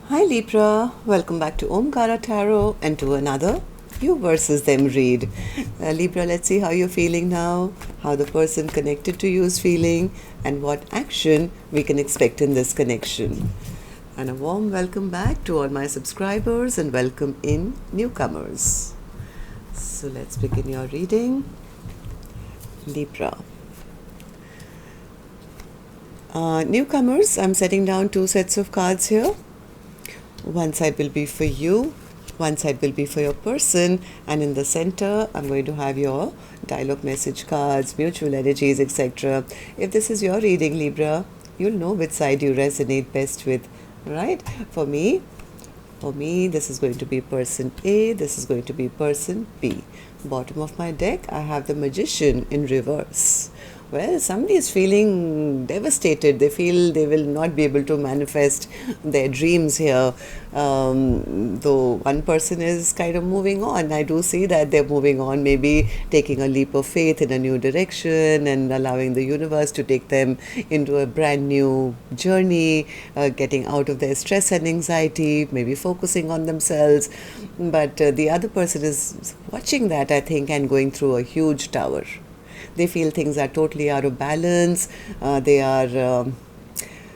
Hi Libra, welcome back to Omkaratarot and to another you versus them read. Libra, let's see how you're feeling now, how the person connected to you is feeling, and what action we can expect in this connection. And a warm welcome back to all my subscribers and welcome in newcomers. So let's begin your reading. Libra. Newcomers, I'm setting down 2 sets of cards here. One side will be for you, one side will be for your person, and in the center I'm going to have your dialogue message cards, mutual energies, etc. If this is your reading, Libra, you'll know which side you resonate best with, right? For me, this is going to be person A, this is going to be person B. Bottom of my deck, I have the Magician in reverse. Well, somebody is feeling devastated. They feel they will not be able to manifest their dreams here. Though one person is kind of moving on. I do see that they're moving on, maybe taking a leap of faith in a new direction and allowing the universe to take them into a brand new journey, getting out of their stress and anxiety, maybe focusing on themselves. But the other person is watching that, I think, and going through a huge tower. They feel things are totally out of balance. They are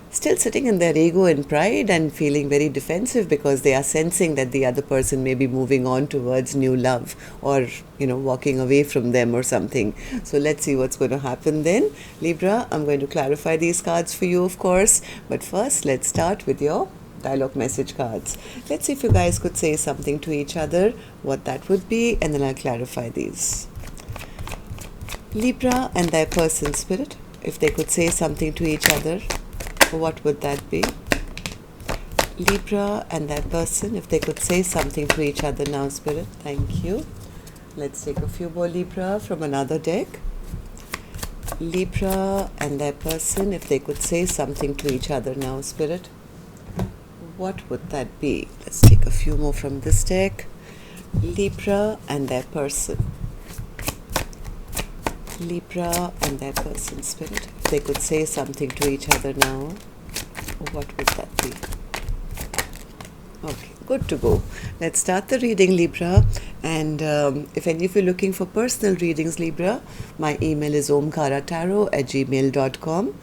still sitting in their ego and pride and feeling very defensive because they are sensing that the other person may be moving on towards new love or, walking away from them or something. So let's see what's going to happen then. Libra, I'm going to clarify these cards for you, of course. But first, let's start with your dialogue message cards. Let's see if you guys could say something to each other, what that would be, and then I'll clarify these. Libra and their person spirit, if they could say something to each other, what would that be? Libra and their person, if they could say something to each other now, spirit. Thank you. Let's take a few more Libra from another deck. Libra and their person, if they could say something to each other now, spirit. What would that be? Let's take a few more from this deck. Libra and their person. Libra and their person spirit. If they could say something to each other now, what would that be? Okay, good to go. Let's start the reading, Libra. And if any of you are looking for personal readings, Libra, my email is omkaratarot@gmail.com.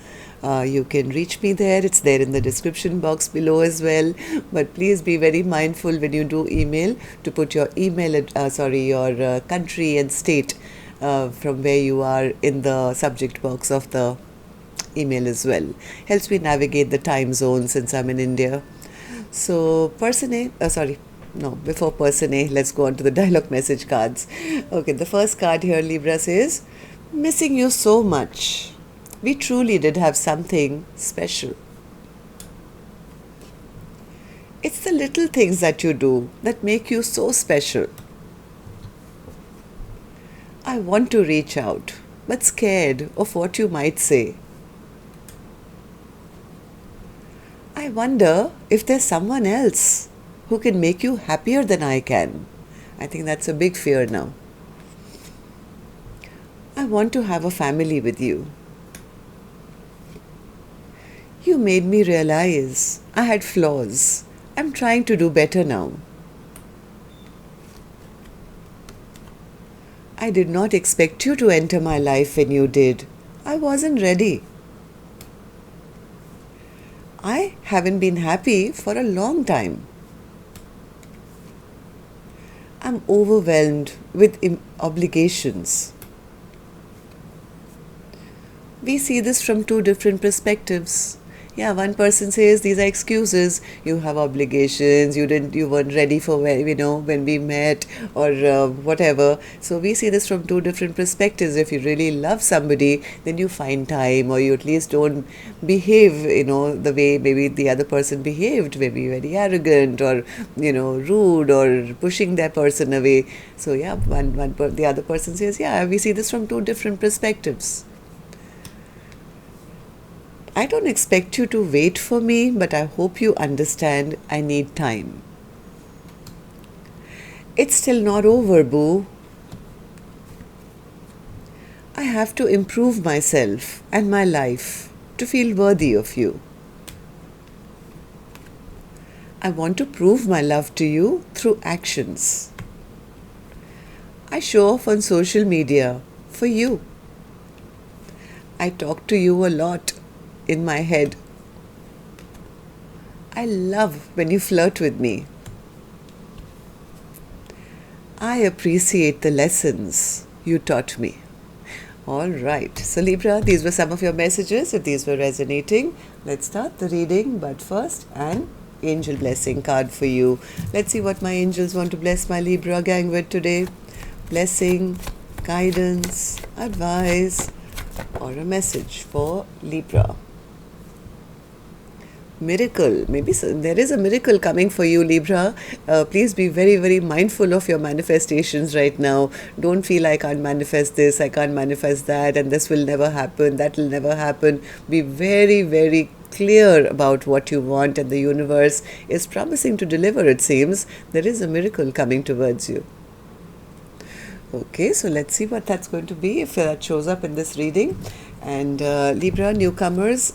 You can reach me there. It's there in the description box below as well. But please be very mindful when you do email to put your your country and state from where you are in the subject box of the email as well. Helps me navigate the time zone since I'm in India. So person A, before person A, let's go on to the dialogue message cards. Okay, the first card here, Libra, says, missing you so much. We truly did have something special. It's the little things that you do that make you so special. I want to reach out, but scared of what you might say. I wonder if there's someone else who can make you happier than I can. I think that's a big fear now. I want to have a family with you. You made me realize I had flaws. I'm trying to do better now. I did not expect you to enter my life when you did. I wasn't ready. I haven't been happy for a long time. I'm overwhelmed with obligations. We see this from 2 different perspectives. Yeah, one person says these are excuses. You have obligations. You weren't ready for when we met or whatever. So we see this from 2 different perspectives. If you really love somebody, then you find time, or you at least don't behave, the way maybe the other person behaved, maybe very arrogant or rude or pushing that person away. So yeah, the other person says, yeah, we see this from 2 different perspectives. I don't expect you to wait for me, but I hope you understand I need time. It's still not over, boo. I have to improve myself and my life to feel worthy of you. I want to prove my love to you through actions. I show off on social media for you. I talk to you a lot in my head. I love when you flirt with me. I appreciate the lessons you taught me. All right. So Libra, these were some of your messages. If these were resonating, let's start the reading. But first, an angel blessing card for you. Let's see what my angels want to bless my Libra gang with today. Blessing, guidance, advice, or a message for Libra. Miracle. Maybe there is a miracle coming for you, Libra. Please be very, very mindful of your manifestations right now. Don't feel I can't manifest this, I can't manifest that, and this will never happen, that will never happen. Be very, very clear about what you want, and the universe is promising to deliver, it seems. There is a miracle coming towards you. Okay, so let's see what that's going to be, if that shows up in this reading. And Libra, newcomers,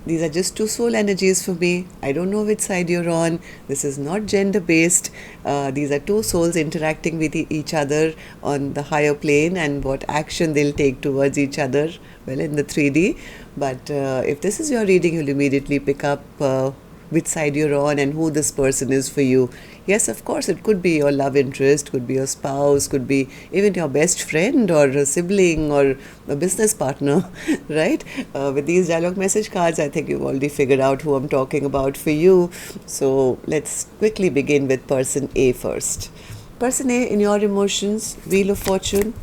these are just two soul energies for me. I don't know which side you're on. This is not gender based. These are two souls interacting with each other on the higher plane, and what action they'll take towards each other, well, in the 3D. But if this is your reading, you'll immediately pick up which side you're on and who this person is for you. Yes, of course, it could be your love interest, could be your spouse, could be even your best friend or a sibling or a business partner, right? With these dialogue message cards, I think you've already figured out who I'm talking about for you. So let's quickly begin with person A first. Person A, in your emotions, Wheel of Fortune.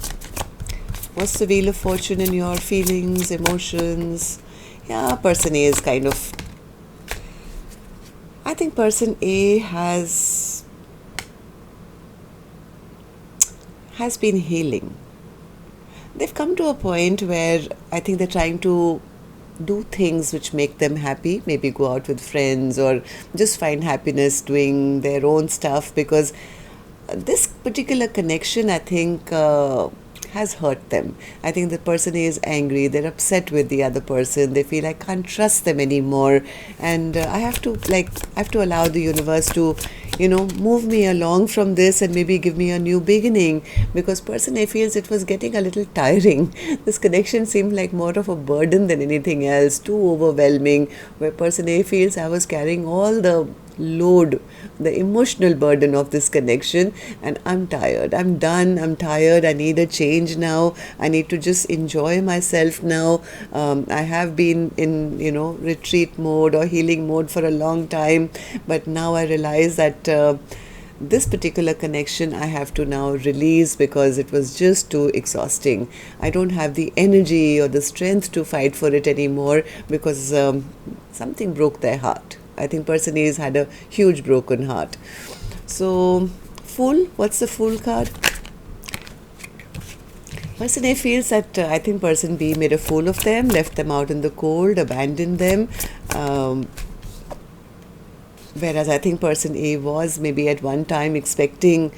What's the Wheel of Fortune in your feelings, emotions? Yeah, person A is kind of... I think person A has been healing. They've come to a point where I think they're trying to do things which make them happy, maybe go out with friends or just find happiness doing their own stuff, because this particular connection, I think, has hurt them. I think the person is angry, they're upset with the other person, they feel I can't trust them anymore, and I have to allow the universe to, move me along from this and maybe give me a new beginning, because person A feels it was getting a little tiring. This connection seemed like more of a burden than anything else, too overwhelming, where person A feels I was carrying all the load, the emotional burden of this connection, and I'm tired, I'm done, I'm tired, I need a change now, I need to just enjoy myself now. I have been in retreat mode or healing mode for a long time, but now I realize that this particular connection I have to now release because it was just too exhausting. I don't have the energy or the strength to fight for it anymore, because something broke their heart. I think person A has had a huge broken heart. So, Fool, what's the Fool card? Person A feels that I think person B made a fool of them, left them out in the cold, abandoned them. Whereas I think person A was maybe at one time expecting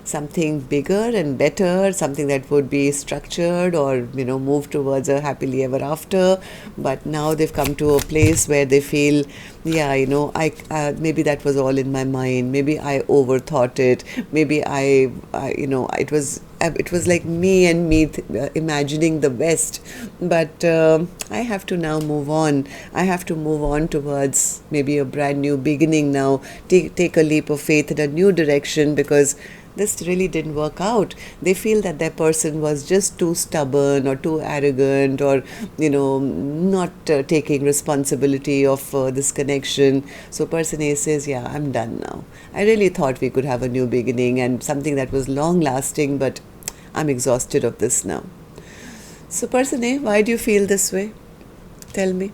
something bigger and better, something that would be structured or move towards a happily ever after, but now they've come to a place where they feel, I maybe that was all in my mind, maybe I overthought it, maybe it was like me imagining the best, but I have to now move on. I have to move on towards maybe a brand new beginning now, take a leap of faith in a new direction, because this really didn't work out. They feel that their person was just too stubborn or too arrogant, or not taking responsibility of this connection. So person A says, yeah, I'm done now. I really thought we could have a new beginning and something that was long lasting, but I'm exhausted of this now. So person A, why do you feel this way? Tell me.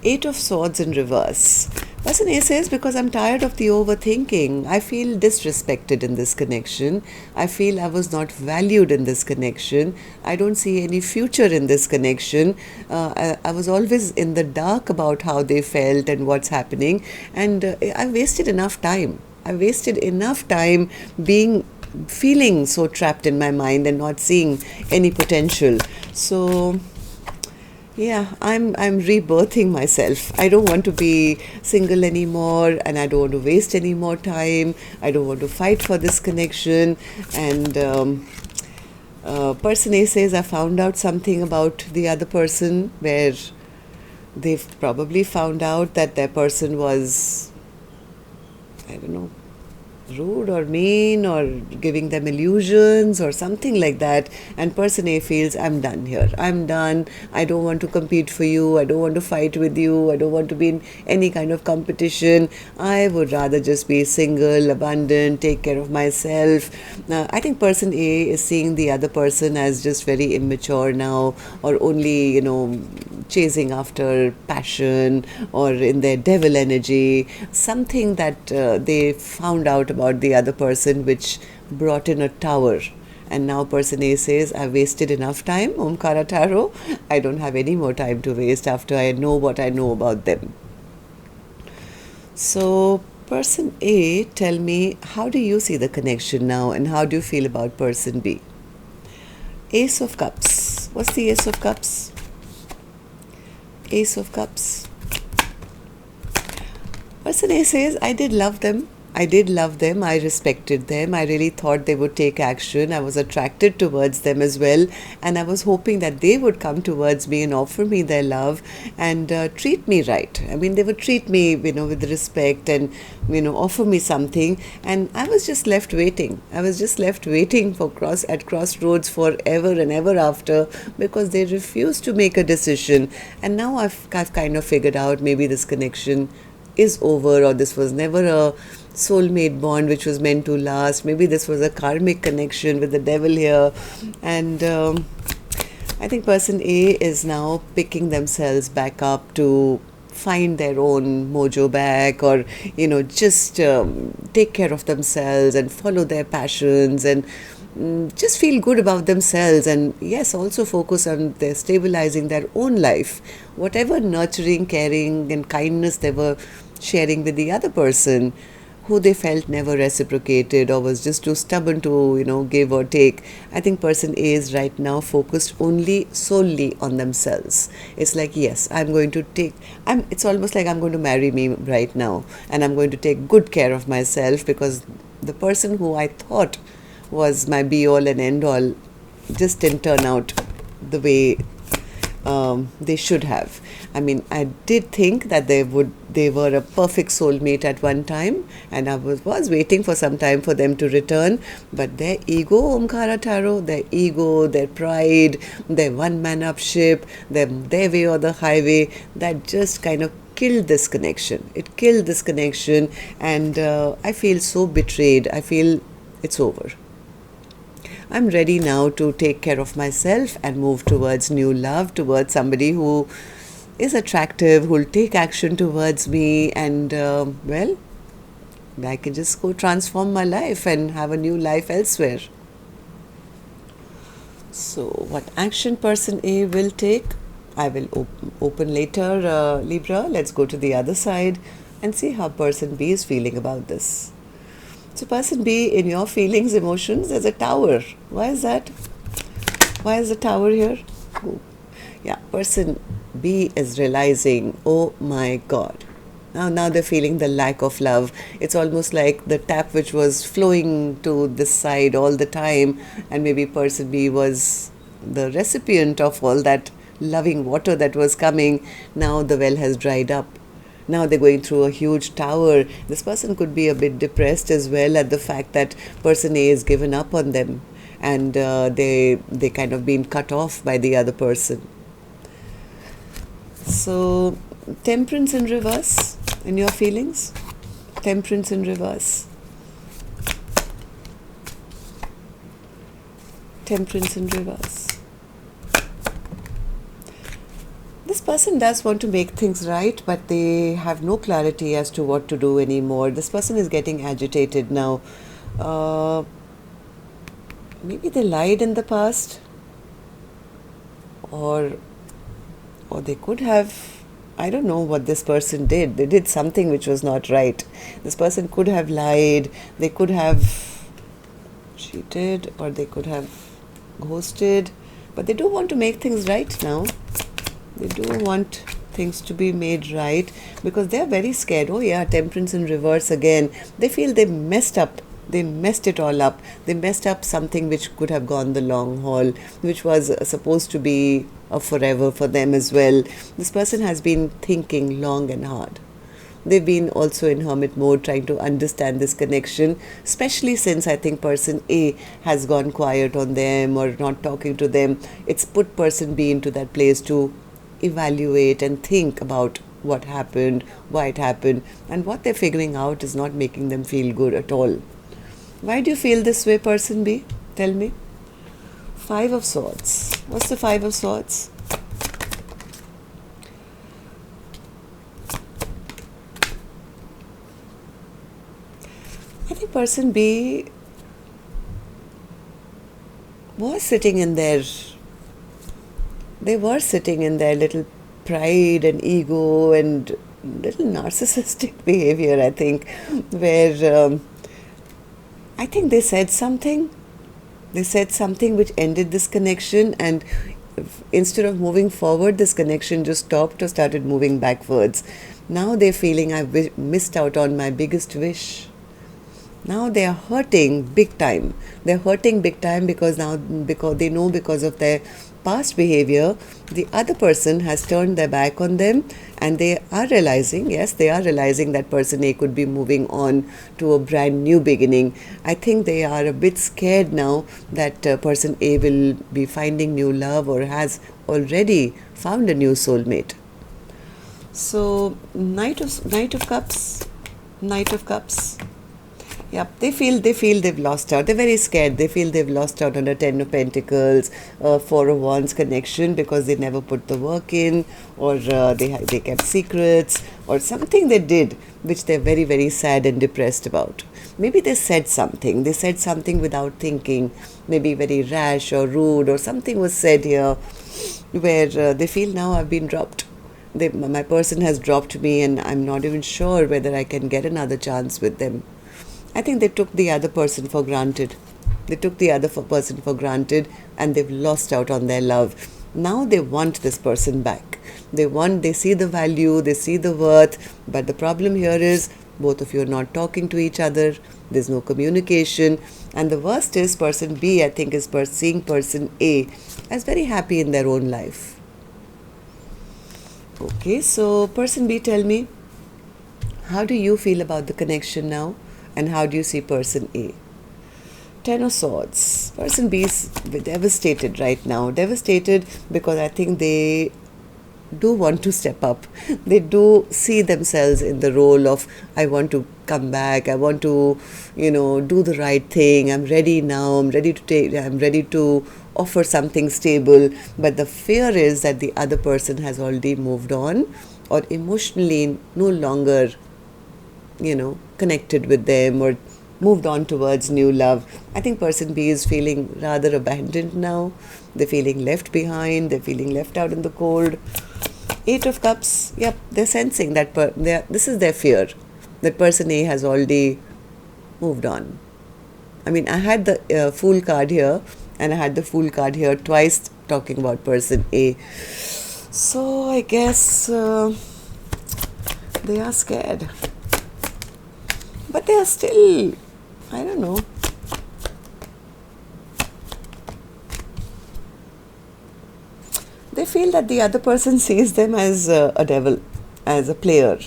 8 of Swords in reverse. Person A says, because I'm tired of the overthinking. I feel disrespected in this connection. I feel I was not valued in this connection. I don't see any future in this connection. I was always in the dark about how they felt and what's happening. And I wasted enough time. I wasted enough time feeling so trapped in my mind and not seeing any potential. So Yeah, I'm rebirthing myself. I don't want to be single anymore, and I don't want to waste any more time. I don't want to fight for this connection. And person A says, I found out something about the other person, where they've probably found out that their person was, I don't know, rude or mean or giving them illusions or something like that, and person A feels, I'm done here, I'm done, I don't want to compete for you, I don't want to fight with you, I don't want to be in any kind of competition, I would rather just be single, abundant, take care of myself. I think person A is seeing the other person as just very immature now, or only, chasing after passion, or in their devil energy, something that they found out about the other person which brought in a tower. And now person A says, I've wasted enough time, Omkaratarot. I don't have any more time to waste after I know what I know about them. So person A, tell me, how do you see the connection now, and how do you feel about person B? Ace of Cups. What's the Ace of Cups? Ace of Cups. Person A says, I did love them. I respected them. I really thought they would take action. I was attracted towards them as well. And I was hoping that they would come towards me and offer me their love and treat me right. I mean, they would treat me, with respect and, offer me something. And I was just left waiting. I was just left waiting at crossroads forever and ever after, because they refused to make a decision. And now I've kind of figured out, maybe this connection is over, or this was never a soulmate bond which was meant to last. Maybe this was a karmic connection with the devil here. And I think person A is now picking themselves back up to find their own mojo back, or just take care of themselves and follow their passions and just feel good about themselves, and yes, also focus on their stabilizing their own life, whatever nurturing, caring and kindness they were sharing with the other person, who they felt never reciprocated or was just too stubborn to give or take. I think person A is right now focused solely on themselves. It's like, yes, it's almost like I'm going to marry me right now, and I'm going to take good care of myself, because the person who I thought was my be all and end all just didn't turn out the way they should have. I mean, I did think that they were a perfect soulmate at one time, and I was waiting for some time for them to return. But their ego, Omkaratarot, their ego, their pride, their one-man-up ship, their way or the highway, that just kind of killed this connection. It killed this connection, and I feel so betrayed. I feel it's over. I'm ready now to take care of myself and move towards new love, towards somebody who is attractive, who will take action towards me, and I can just go transform my life and have a new life elsewhere. So what action person A will take, I will open later, Libra. Let's go to the other side and see how person B is feeling about this. So person B, in your feelings, emotions, there's a tower. Why is that? Why is the tower here? Oh. Yeah, person B is realizing, oh my God. Now they're feeling the lack of love. It's almost like the tap which was flowing to this side all the time, and maybe person B was the recipient of all that loving water that was coming. Now the well has dried up. Now they're going through a huge tower. This person could be a bit depressed as well at the fact that person A is given up on them, and they kind of been cut off by the other person. So temperance in reverse in your feelings. Temperance in reverse. Temperance in reverse. This person does want to make things right, but they have no clarity as to what to do anymore. This person is getting agitated now. Maybe they lied in the past, or they could have, I don't know what this person did. They did something which was not right. This person could have lied, they could have cheated, or they could have ghosted, but they do want to make things right now. They do want things to be made right because they're very scared. Oh yeah, Temperance in reverse again. They feel they messed up. They messed it all up. They messed up something which could have gone the long haul, which was supposed to be a forever for them as well. This person has been thinking long and hard. They've been also in hermit mode trying to understand this connection, especially since I think person A has gone quiet on them or not talking to them. It's put person B into that place to evaluate and think about what happened, why it happened, and what they're figuring out is not making them feel good at all. Why do you feel this way, person B? Tell me. Five of Swords. What's the Five of Swords? I think person B was sitting in their, they were sitting in their little pride and ego and little narcissistic behavior, I think, where I think they said something. They said something which ended this connection, and instead of moving forward, this connection just stopped or started moving backwards. Now they're feeling I've missed out on my biggest wish. Now they are hurting big time. They're hurting big time because they know because of their past behavior, the other person has turned their back on them, and they are realizing, yes, they are realizing that person A could be moving on to a brand new beginning. I think they are a bit scared now that person A will be finding new love or has already found a new soulmate. So Knight of Cups. Yep, they feel they've lost out. They're very scared. They feel they've lost out on a Ten of Pentacles, Four of Wands connection because they never put the work in, or they kept secrets, or something they did which they're very, very sad and depressed about. Maybe they said something. They said something without thinking, maybe very rash or rude, or something was said here where they feel now I've been dropped. My person has dropped me, and I'm not even sure whether I can get another chance with them. I think they took the other person for granted. And they've lost out on their love. Now they want this person back. They see the value, they see the worth, but the problem here is both of you are not talking to each other. There's no communication. And the worst is person B, I think, is seeing person A as very happy in their own life. Okay, so person B, tell me, how do you feel about the connection now? And how do you see person A? Ten of Swords. Person B is devastated right now. Devastated because I think they do want to step up. They do see themselves in the role of, I want to come back. I want to, do the right thing. I'm ready now. I'm ready to offer something stable. But the fear is that the other person has already moved on or emotionally no longer connected with them or moved on towards new love. I think person B is feeling rather abandoned now. They're feeling left behind. They're feeling left out in the cold. Eight of Cups. Yep, they're sensing that this is their fear, that person A has already moved on. I mean, I had the Fool card here, and I had the Fool card here twice talking about person A. So I guess they are scared. But they are still, I don't know. They feel that the other person sees them as a devil, as a player,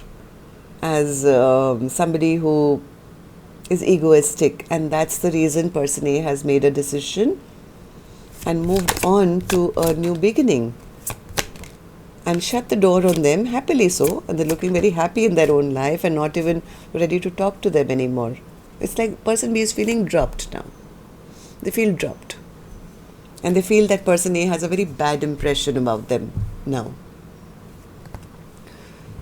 as somebody who is egoistic. And that's the reason person A has made a decision and moved on to a new beginning. And shut the door on them, happily so, and they're looking very happy in their own life and not even ready to talk to them anymore. It's like person B is feeling dropped now. They feel dropped. And they feel that person A has a very bad impression about them now.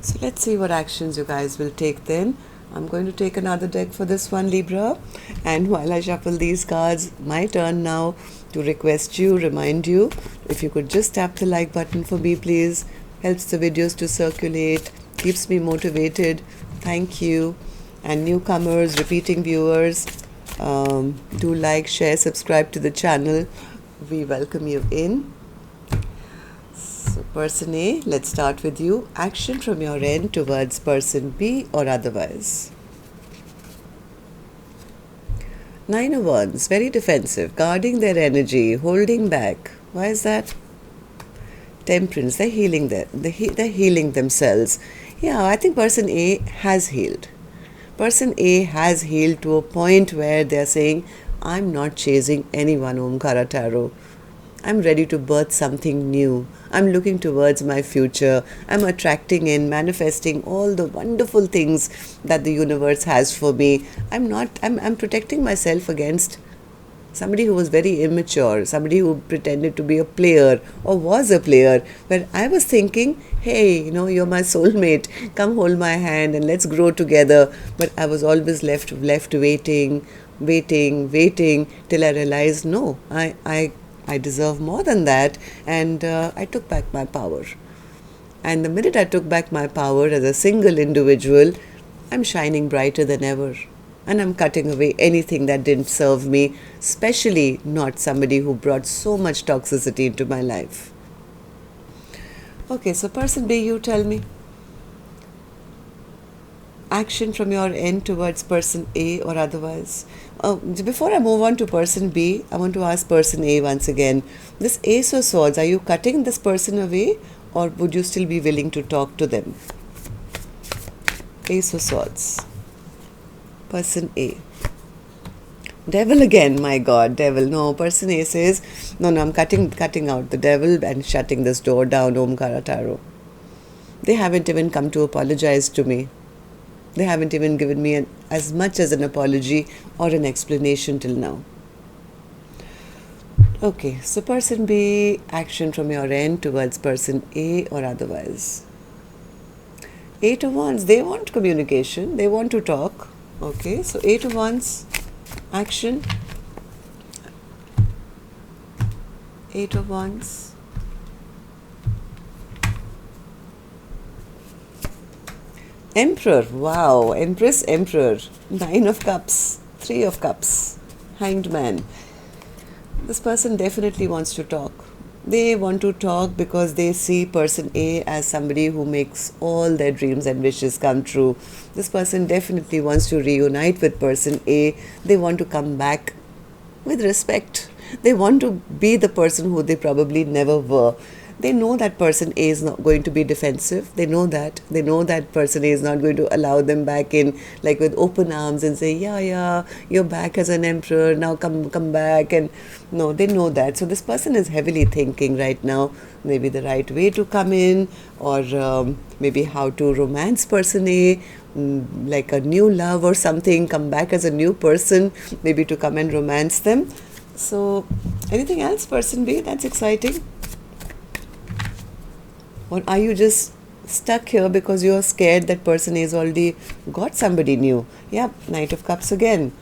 So let's see what actions you guys will take then. I'm going to take another deck for this one, Libra. And while I shuffle these cards, my turn now to remind you, if you could just tap the like button for me, please. Helps the videos to circulate, keeps me motivated. Thank you. And newcomers, repeating viewers, do like, share, subscribe to the channel. We welcome you in. So So person A, let's start with you. Action from your end towards person B or otherwise. Nine of Wands, very defensive, guarding their energy, holding back. Why is that? Temperance, they're healing they're healing themselves. Yeah, I think person A has healed. Person A has healed to a point where they're saying, I'm not chasing anyone, Omkaratarot. I'm ready to birth something new. I'm looking towards my future. I'm attracting in, manifesting all the wonderful things that the universe has for me. I'm protecting myself against somebody who was very immature, somebody who pretended to be a player or was a player, where I was thinking, hey, you're my soulmate, come hold my hand and let's grow together. But I was always left waiting till I realized, no, I deserve more than that, and I took back my power. And the minute I took back my power as a single individual, I'm shining brighter than ever. And I'm cutting away anything that didn't serve me, especially not somebody who brought so much toxicity into my life. Okay, so person B, you tell me. Action from your end towards person A or otherwise. Before I move on to person B, I want to ask person A once again. This Ace of Swords, are you cutting this person away or would you still be willing to talk to them? Ace of Swords. Person A. Devil again, my God, devil. No, person A says, no, I'm cutting out the devil and shutting this door down, Omkaratarot. They haven't even come to apologize to me. They haven't even given me as much as an apology or an explanation till now. Okay, so person B, action from your end towards person A or otherwise. Eight of Wands, they want communication, they want to talk. Okay, so Eight of Wands, action. Eight of Wands. Emperor, wow, Empress, Emperor, Nine of Cups, Three of Cups, Hanged Man. This person definitely wants to talk. They want to talk because they see person A as somebody who makes all their dreams and wishes come true. This person definitely wants to reunite with person A. They want to come back with respect. They want to be the person who they probably never were. They know that person A is not going to be defensive. They know that. They know that person A is not going to allow them back in like with open arms and say, yeah, you're back as an emperor, now come back. And no, they know that. So this person is heavily thinking right now, maybe the right way to come in or maybe how to romance person A, like a new love or something, come back as a new person, maybe to come and romance them. So anything else, person B, that's exciting? Or are you just stuck here because you're scared that person has already got somebody new? Yep, Knight of Cups again,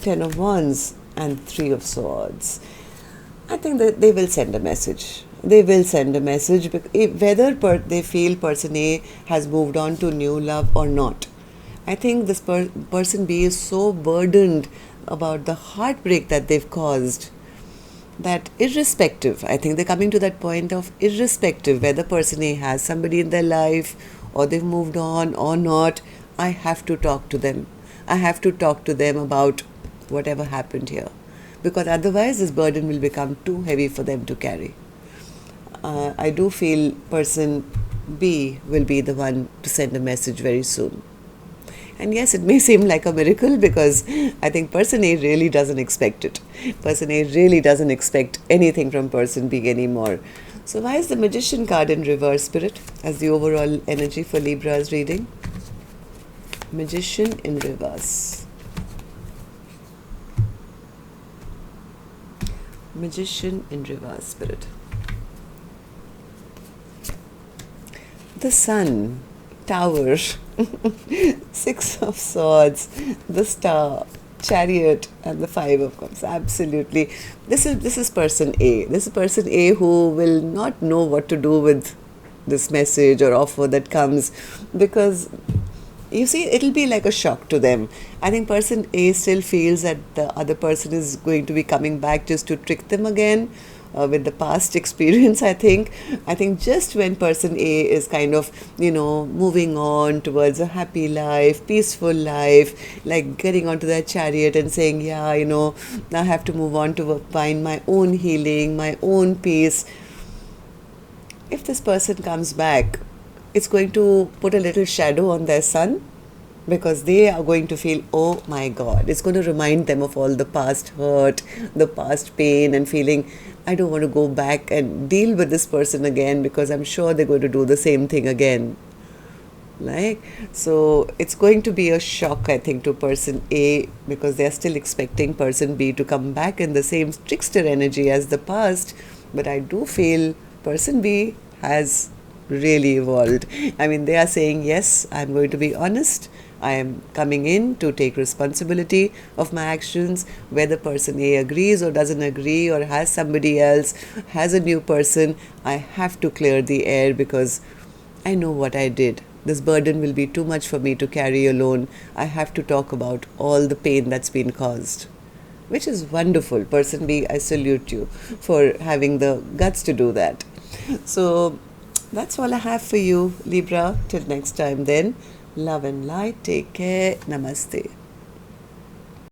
Ten of Wands and Three of Swords. I think that they will send a message. They will send a message whether they feel person A has moved on to new love or not. I think this person B is so burdened about the heartbreak that they've caused that irrespective, I think they're coming to that point of irrespective whether person A has somebody in their life or they've moved on or not, I have to talk to them. I have to talk to them about whatever happened here, because otherwise this burden will become too heavy for them to carry. I do feel person B will be the one to send a message very soon. And yes, it may seem like a miracle because I think person A really doesn't expect it. Person A really doesn't expect anything from person B anymore. So why is the Magician card in reverse, Spirit, as the overall energy for Libra's reading? Magician in reverse. Magician in reverse, Spirit. The Sun, Tower, Six of Swords, the Star, Chariot and the Five of Cups. Absolutely. This is person A. This is person A who will not know what to do with this message or offer that comes, because you see, it'll be like a shock to them. I think person A still feels that the other person is going to be coming back just to trick them again, with the past experience. I think just when person A is kind of, moving on towards a happy life, peaceful life, like getting onto that chariot and saying, yeah, I have to move on to find my own healing, my own peace. If this person comes back, it's going to put a little shadow on their sun, because they are going to feel, oh my God, it's going to remind them of all the past hurt, the past pain, and feeling, I don't want to go back and deal with this person again, because I'm sure they're going to do the same thing again. So it's going to be a shock, I think, to person A, because they're still expecting person B to come back in the same trickster energy as the past. But I do feel person B has really evolved. I mean, they are saying, yes, I'm going to be honest. I am coming in to take responsibility of my actions. Whether person A agrees or doesn't agree, or has somebody else, has a new person, I have to clear the air, because I know what I did. This burden will be too much for me to carry alone. I have to talk about all the pain that's been caused. Which is wonderful. Person B, I salute you for having the guts to do that. So that's all I have for you, Libra. Till next time then. Love and light. Take care. Namaste.